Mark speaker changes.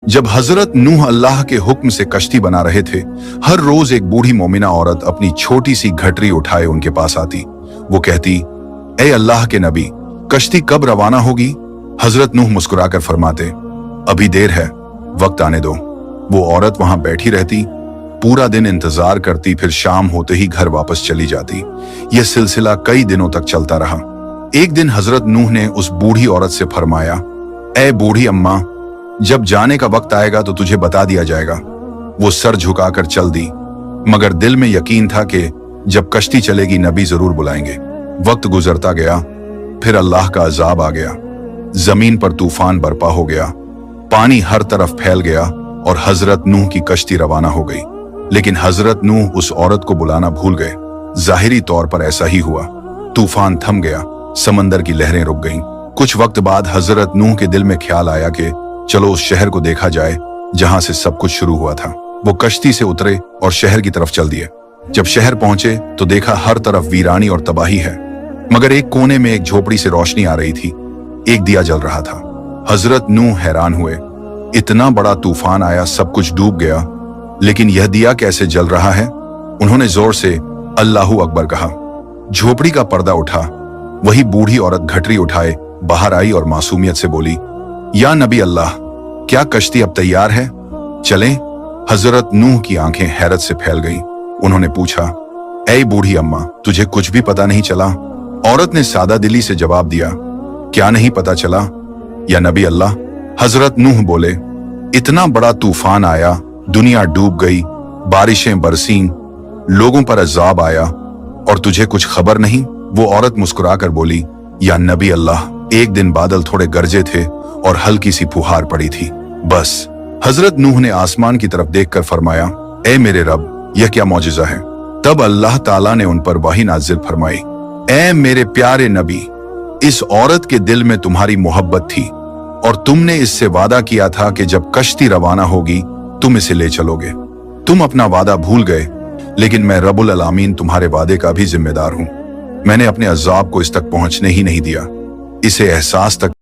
Speaker 1: जब हजरत नूह अल्लाह के हुक्म से कश्ती बना रहे थे, हर रोज एक बूढ़ी मोमिना औरत अपनी छोटी सी घटरी उठाए उनके पास आती। वो कहती, ए अल्लाह के नबी, कश्ती कब रवाना होगी? हजरत नूह मुस्कुराकर फरमाते, अभी देर है, वक्त आने दो। वो औरत वहां बैठी रहती, पूरा दिन इंतजार करती, फिर शाम होते ही घर वापस चली जाती। यह सिलसिला कई दिनों तक चलता रहा। एक दिन हजरत नूह ने उस बूढ़ी औरत से फरमाया, ए बूढ़ी अम्मा, जब जाने का वक्त आएगा तो तुझे बता दिया जाएगा। वो सर झुकाकर चल दी, मगर दिल में यकीन था कि जब कश्ती चलेगी नबी जरूर बुलाएंगे। वक्त गुजरता गया, फिर अल्लाह का अजाब आ गया। जमीन पर तूफान बरपा हो गया, पानी हर तरफ फैल गया और हजरत नूह की कश्ती रवाना हो गई। लेकिन हजरत नूह उस औरत को बुलाना भूल गए। जाहिरी तौर पर ऐसा ही हुआ। तूफान थम गया, समंदर की लहरें रुक गईं। कुछ वक्त बाद हजरत नूह के दिल में ख्याल आया कि चलो उस शहर को देखा जाए जहां से सब कुछ शुरू हुआ था। वो कश्ती से उतरे और शहर की तरफ चल दिए। जब शहर पहुंचे तो देखा हर तरफ वीरानी और तबाही है, मगर एक कोने में एक झोपड़ी से रोशनी आ रही थी। एक दिया जल रहा था। हजरत नूह हैरान हुए, इतना बड़ा तूफान आया, सब कुछ डूब गया, लेकिन यह दिया कैसे जल रहा है? उन्होंने जोर से अल्लाहू अकबर कहा। झोपड़ी का पर्दा उठा। वही बूढ़ी औरत घटरी उठाए बाहर आई और मासूमियत से बोली, या नबी अल्लाह, क्या कश्ती अब तैयार है? चलें? हजरत नूह की आंखें हैरत से फैल गईं। उन्होंने पूछा, ऐ बूढ़ी अम्मा, तुझे कुछ भी पता नहीं चला? औरत ने सादा दिली से जवाब दिया, क्या नहीं पता चला या नबी अल्लाह? हजरत नूह बोले, इतना बड़ा तूफान आया, दुनिया डूब गई, बारिशें बरसीं, लोगों पर अजाब आया और तुझे कुछ खबर नहीं? वो औरत मुस्कुराकर बोली, या नबी अल्लाह, एक दिन बादल थोड़े गरजे थे और हल्की सी फुहार पड़ी थी, बस। हजरत नूह ने आसमान की तरफ देखकर फरमाया, ए मेरे रब, यह क्या मौजिजा है? तब अल्लाह ताला ने उन पर वही नाजिल फरमाई, ए मेरे प्यारे नबी, इस औरत के दिल में तुम्हारी मोहब्बत थी और तुमने इससे वादा किया था कि जब कश्ती रवाना होगी तुम इसे ले चलोगे। तुम अपना वादा भूल गए, लेकिन मैं रब्बुल आलमीन तुम्हारे वादे का भी जिम्मेदार हूं। मैंने अपने अजाब को इस तक पहुंचने ही नहीं दिया, इसे एहसास तक